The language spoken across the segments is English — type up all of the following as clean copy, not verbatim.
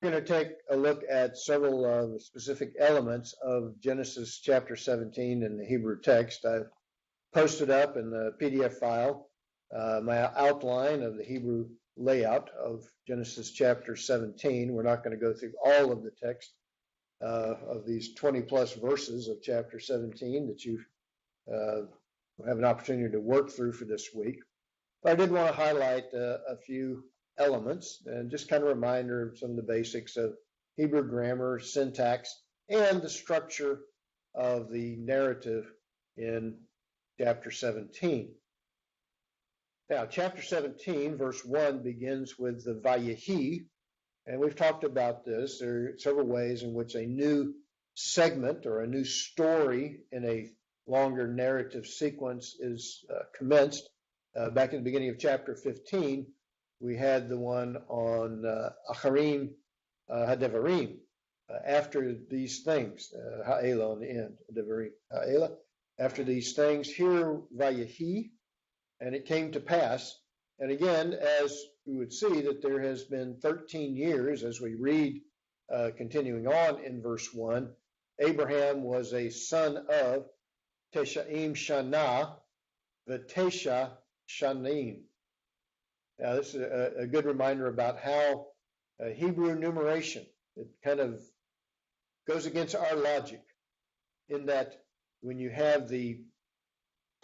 We're going to take a look at several specific elements of Genesis chapter 17 in the Hebrew text. I've posted up in the PDF file my outline of the Hebrew layout of Genesis chapter 17. We're not going to go through all of the text of these 20 plus verses of chapter 17 that you have an opportunity to work through for this week. But I did want to highlight a few elements and just kind of a reminder of some of the basics of Hebrew grammar, syntax, and the structure of the narrative in chapter 17. Now, chapter 17, verse 1 begins with the Vayehi, and we've talked about this. There are several ways in which a new segment or a new story in a longer narrative sequence is commenced. Back in the beginning of chapter 15, we had the one on Acharim Hadevarim, after these things, Ha'ela on the end, Hadevarim, Ha'ela. After these things, here Vayehi, and it came to pass. And again, as we would see, that there has been 13 years, as we read, continuing on in verse 1, Abraham was a son of Teshaim Shana, V'Tesha Shanim. Now, this is a good reminder about how Hebrew numeration, it kind of goes against our logic in that when you have the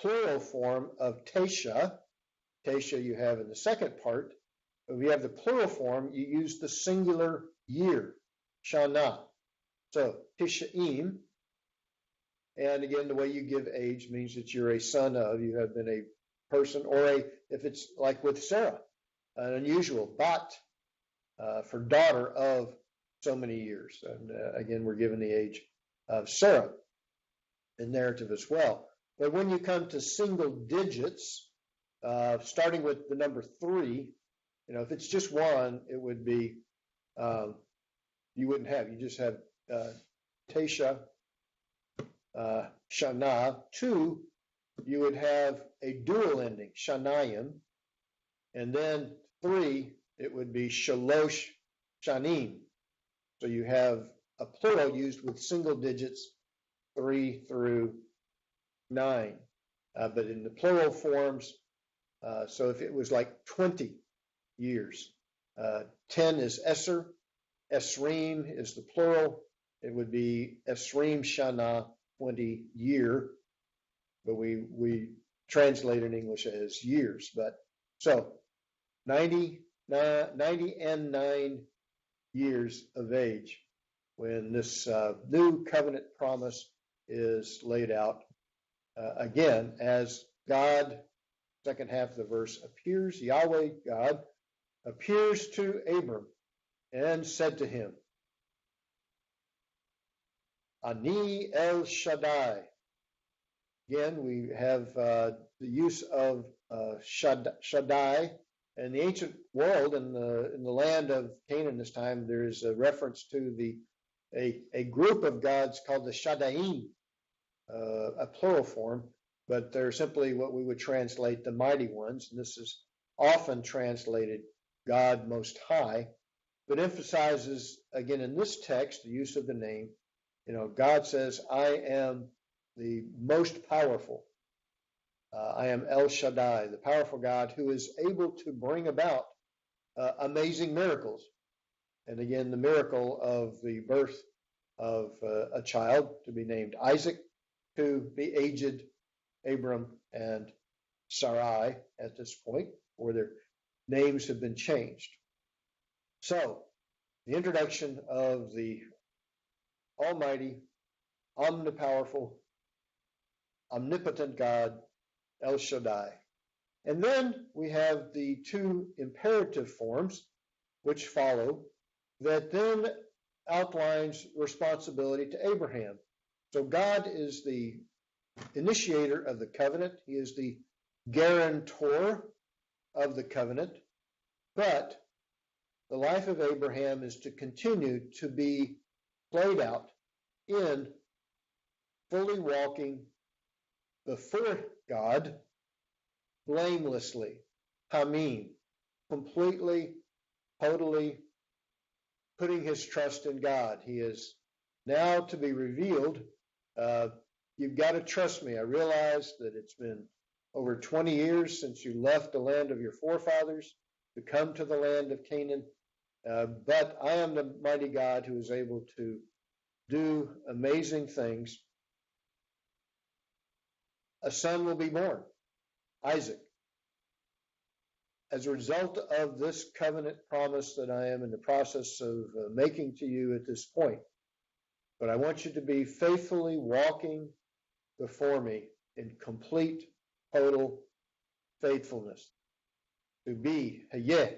plural form of Tesha you have in the second part, but if you have the plural form, you use the singular year, Shana. So, Tishaim, and again, the way you give age means that you're a son of, you have been a person, or if it's like with Sarah, an unusual, Bat, for daughter of so many years. And again, we're given the age of Sarah in narrative as well. But when you come to single digits, starting with the number 3, if it's just 1, it would be, you wouldn't have, you just have Tesha, Shana. 2, you would have a dual ending, Shanayim, and then 3, it would be Shalosh Shanim. So you have a plural used with single digits, 3 through 9. But in the plural forms, so if it was like 20 years, 10 is Esser, Esrim is the plural, it would be Esrim Shana, 20 year, but we translate in English as years. But so 90 and 9 years of age when this new covenant promise is laid out again as God, second half of the verse, appears, Yahweh God appears to Abram and said to him, Ani El Shaddai. Again, we have the use of Shaddai. In the ancient world, in the land of Canaan this time, there is a reference to a group of gods called the Shaddaim, a plural form, but they're simply what we would translate the mighty ones. And this is often translated God Most High, but emphasizes, again, in this text, the use of the name. God says, I am the most powerful. I am El Shaddai, the powerful God who is able to bring about amazing miracles. And again, the miracle of the birth of a child to be named Isaac, to the aged Abram and Sarai at this point, where their names have been changed. So, the introduction of the Almighty, omnipowerful, omnipotent God, El Shaddai. And then we have the 2 imperative forms which follow that then outlines responsibility to Abraham. So God is the initiator of the covenant. He is the guarantor of the covenant. But the life of Abraham is to continue to be played out in fully walking before God blamelessly, Hamim, completely, totally putting his trust in God. He is now to be revealed. You've got to trust me. I realize that it's been over 20 years since you left the land of your forefathers to come to the land of Canaan. But I am the mighty God who is able to do amazing things. A son will be born, Isaac. As a result of this covenant promise that I am in the process of making to you at this point, but I want you to be faithfully walking before me in complete, total faithfulness. To be Hayeh,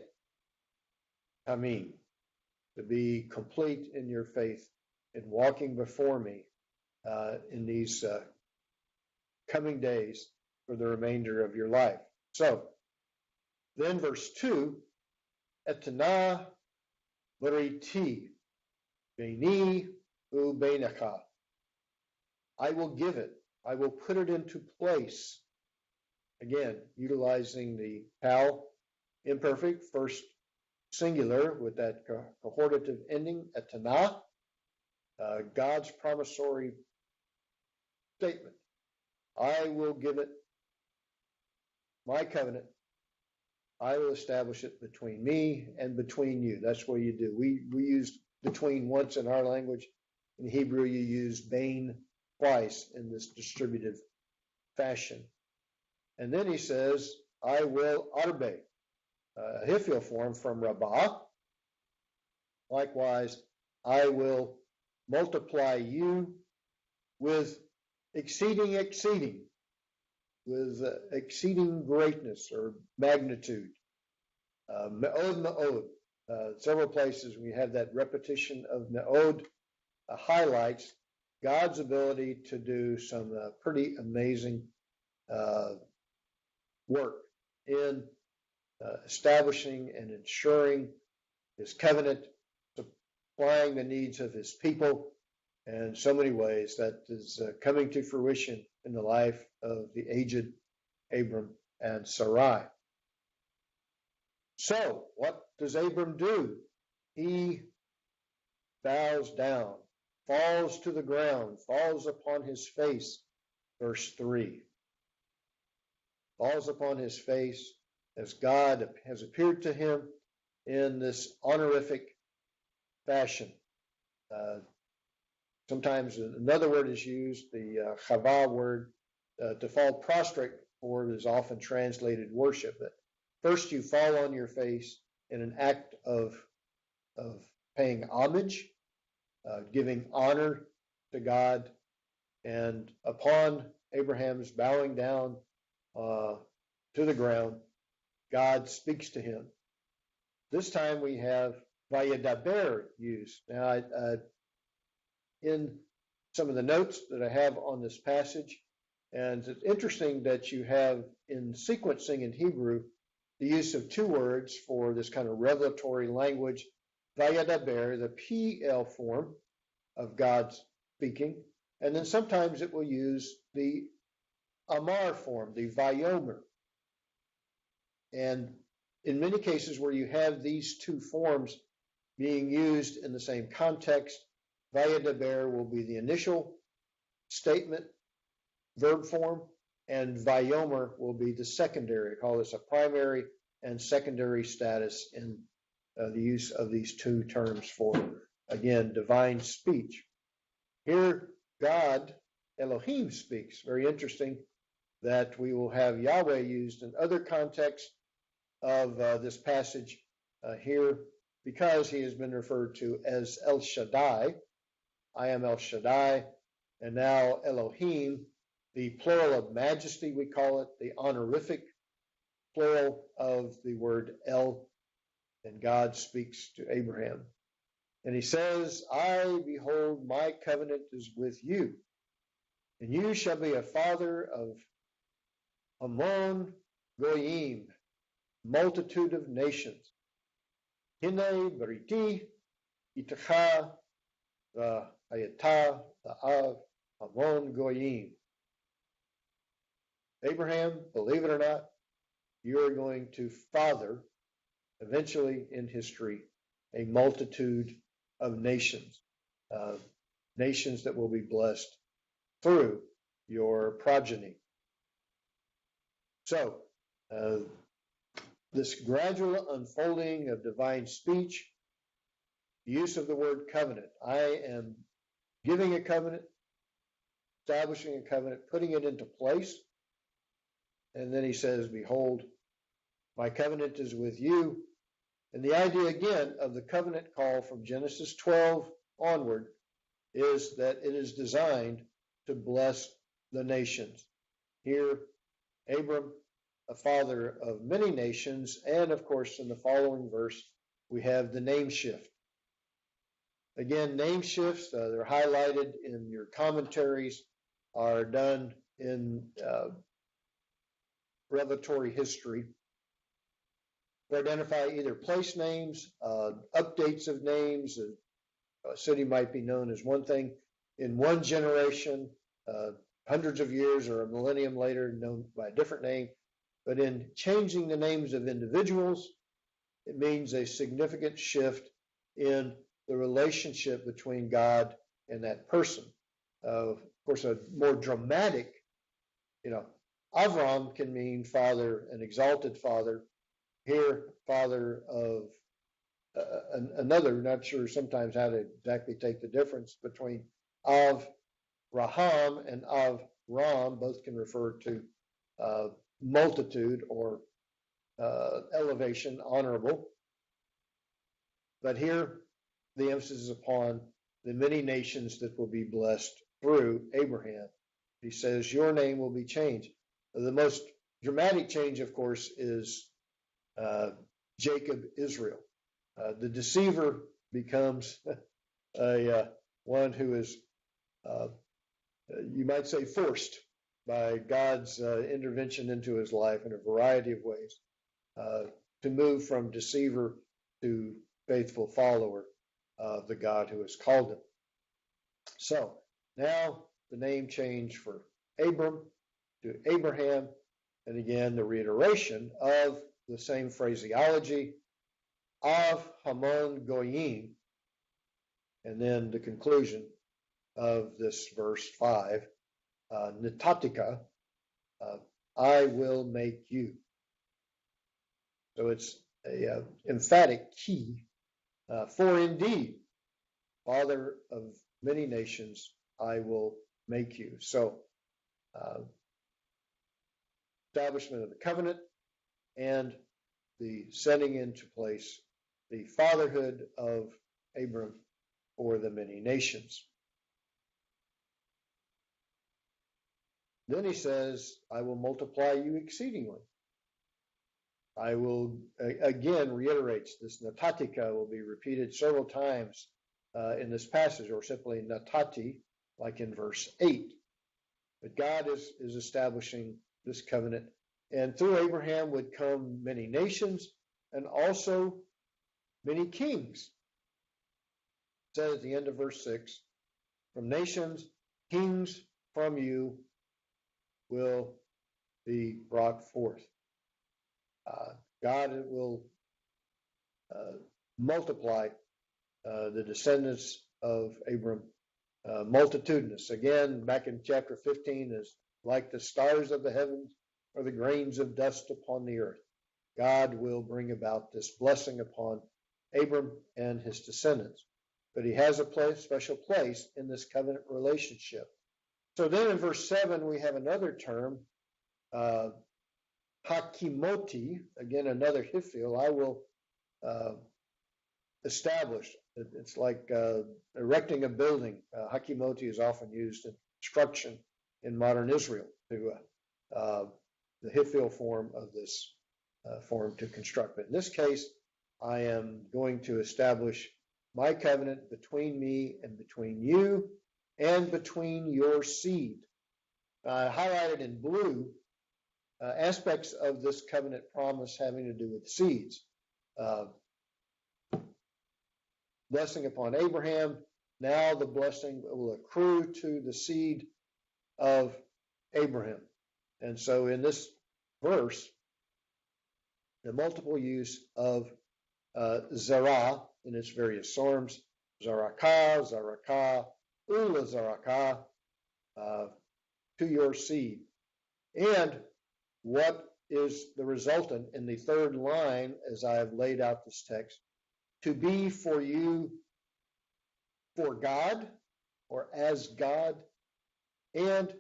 Amin, to be complete in your faith in walking before me in these coming days for the remainder of your life. So, then verse 2, Etana Bariti, Beini Ubeinacha. I will give it. I will put it into place. Again, utilizing the pal imperfect, first singular with that cohortative ending, Etana, God's promissory statement. I will give it my covenant. I will establish it between me and between you. That's what you do. We use between once in our language. In Hebrew, you use bain twice in this distributive fashion. And then he says, I will arbe, a Hifil form from Rabbah. Likewise, I will multiply you with exceeding greatness or magnitude. Me'od me'od. Several places we have that repetition of me'od highlights God's ability to do some pretty amazing work in establishing and ensuring his covenant, supplying the needs of his people, and so many ways that is coming to fruition in the life of the aged Abram and Sarai. So, what does Abram do? He bows down, falls to the ground, falls upon his face, verse 3. Falls upon his face as God has appeared to him in this honorific fashion. Sometimes another word is used, the chava word, to fall prostrate for is often translated worship. But first you fall on your face in an act of paying homage, giving honor to God, and upon Abraham's bowing down to the ground, God speaks to him. This time we have Vayadaber used. Now, in some of the notes that I have on this passage, and it's interesting that you have in sequencing in Hebrew the use of two words for this kind of revelatory language, Vayadaber, the PL form of God speaking, and then sometimes it will use the Amar form, the Vayomer. And in many cases where you have these two forms being used in the same context, Vayadaber will be the initial statement, verb form, and Vayomer will be the secondary. I call this a primary and secondary status in the use of these two terms for, again, divine speech. Here, God, Elohim, speaks. Very interesting that we will have Yahweh used in other contexts of this passage here because he has been referred to as El Shaddai. I am El Shaddai, and now Elohim, the plural of majesty, we call it, the honorific plural of the word El, and God speaks to Abraham. And he says, I, behold, my covenant is with you, and you shall be a father of Hamon Goyim, multitude of nations. Hine Bariti, Itacha, the Hayata, the Av, Hamon Goyim. Abraham, believe it or not, you are going to father, eventually in history, a multitude of nations, nations that will be blessed through your progeny. So, this gradual unfolding of divine speech, the use of the word covenant. I am giving a covenant, establishing a covenant, putting it into place. And then he says, behold, my covenant is with you. And the idea again of the covenant call from Genesis 12 onward is that it is designed to bless the nations. Here, Abram, a father of many nations, and of course in the following verse, we have the name shift. Again, name shifts, they're highlighted in your commentaries, are done in revelatory history to identify either place names, updates of names. A city might be known as one thing in one generation, hundreds of years or a millennium later, known by a different name. But in changing the names of individuals, it means a significant shift in the relationship between God and that person. Of course, a more dramatic, Avram can mean father, an exalted father. Here, father of another, not sure sometimes how to exactly take the difference between Avraham and Avram. Both can refer to multitude or elevation, honorable. But here, the emphasis is upon the many nations that will be blessed through Abraham. He says, your name will be changed. The most dramatic change, of course, is Jacob, Israel. The deceiver becomes one who is, you might say, forced by God's intervention into his life in a variety of ways to move from deceiver to faithful follower of the God who has called him. So now the name change for Abram to Abraham, and again the reiteration of the same phraseology of Hamon Goyim, and then the conclusion of this verse 5, Natatika, I will make you. So it's a emphatic key for indeed, Father of many nations, I will make you. So establishment of the covenant and the setting into place the fatherhood of Abram for the many nations. Then he says, I will multiply you exceedingly. I will, again, reiterates this natatika will be repeated several times in this passage, or simply natati, like in verse 8. But God is establishing this covenant, and through Abraham would come many nations and also many kings. It says at the end of verse 6, from nations, kings from you will be brought forth. God will multiply the descendants of Abram multitudinous. Again, back in chapter 15, is like the stars of the heavens or the grains of dust upon the earth. God will bring about this blessing upon Abram and his descendants. But he has a special place in this covenant relationship. So then in verse 7, we have another term, Hakimoti, again, another Hiphil. I will establish. It's like erecting a building. Hakimoti is often used in construction in modern Israel, to the Hiphil form of this form to construct. But in this case, I am going to establish my covenant between me and between you and between your seed. Highlighted in blue, aspects of this covenant promise having to do with seeds. Blessing upon Abraham, now the blessing will accrue to the seed of Abraham. And so in this verse, the multiple use of Zerah in its various forms Zarakah, Zarakah, Ula Zarakah, to your seed. And what is the resultant in the third line, as I have laid out this text? To be for you for God, or as God, and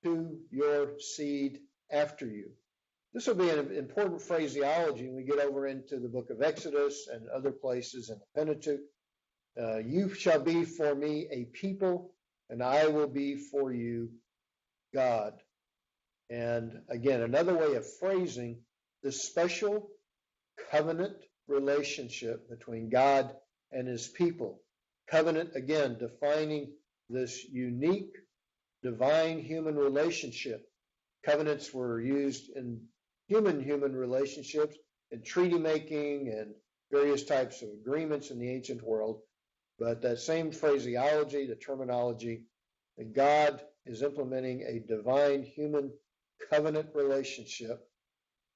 to your seed after you. This will be an important phraseology when we get over into the book of Exodus and other places in the Pentateuch. You shall be for me a people, and I will be for you God. And again, another way of phrasing this special covenant relationship between God and his people. Covenant, again, defining this unique divine human relationship. Covenants were used in human relationships, in treaty making and various types of agreements in the ancient world. But that same phraseology, the terminology, that God is implementing a divine human covenant relationship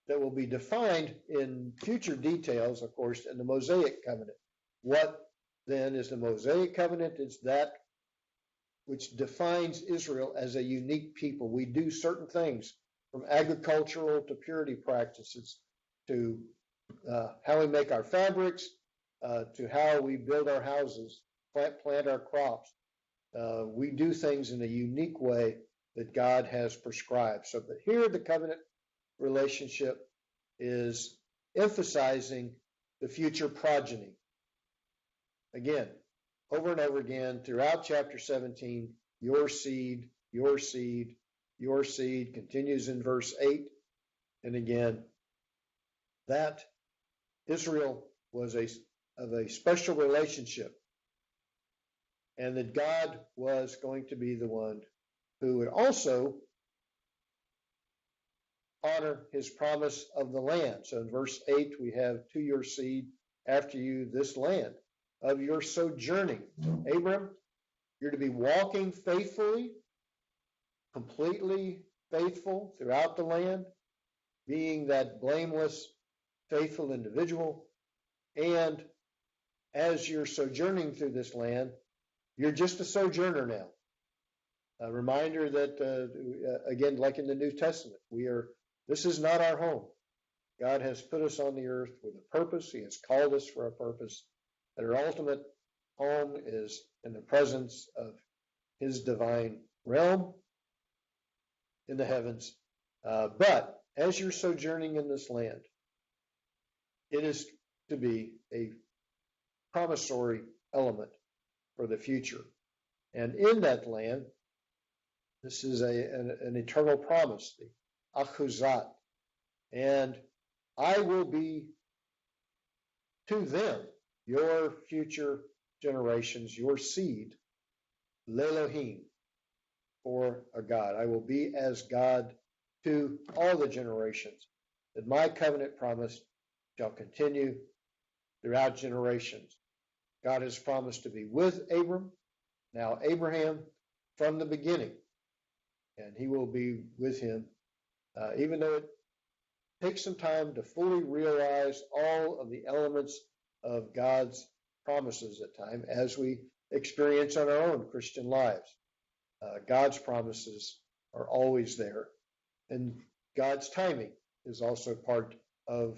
that will be defined in future details, of course, in the Mosaic covenant. What then is the Mosaic covenant? It's that which defines Israel as a unique people. We do certain things, from agricultural to purity practices, to how we make our fabrics, to how we build our houses, plant our crops. We do things in a unique way that God has prescribed. So, but here the covenant relationship is emphasizing the future progeny. Again, over and over again, throughout chapter 17, your seed, your seed, your seed, continues in verse 8. And again, that Israel was of a special relationship, and that God was going to be the one who would also honor his promise of the land. So in verse 8, we have to your seed after you this land of your sojourning. Abram, you're to be walking faithfully, completely faithful throughout the land, being that blameless, faithful individual. And as you're sojourning through this land, you're just a sojourner now. A reminder that, again, like in the New Testament, this is not our home. God has put us on the earth with a purpose. He has called us for a purpose. That our ultimate home is in the presence of his divine realm in the heavens. But as you're sojourning in this land, it is to be a promissory element for the future. And in that land, this is an eternal promise, the Achuzat. And I will be to them, your future generations, your seed, Lelohim, for a God. I will be as God to all the generations, that my covenant promise shall continue throughout generations. God has promised to be with Abram, now Abraham, from the beginning, and he will be with him, even though it takes some time to fully realize all of the elements of God's promises at times, as we experience on our own Christian lives. God's promises are always there, and God's timing is also part of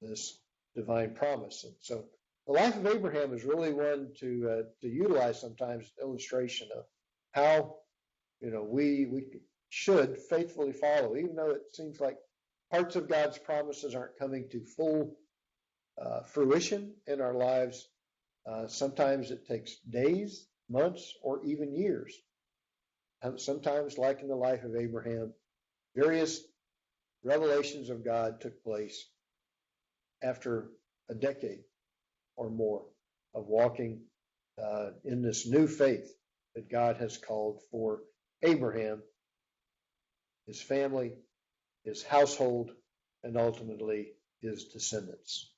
this divine promise. And so the life of Abraham is really one to utilize sometimes illustration of how we should faithfully follow, even though it seems like parts of God's promises aren't coming to full fruition in our lives. Sometimes it takes days, months, or even years. And sometimes, like in the life of Abraham, various revelations of God took place after a decade or more of walking in this new faith that God has called for Abraham, his family, his household, and ultimately his descendants.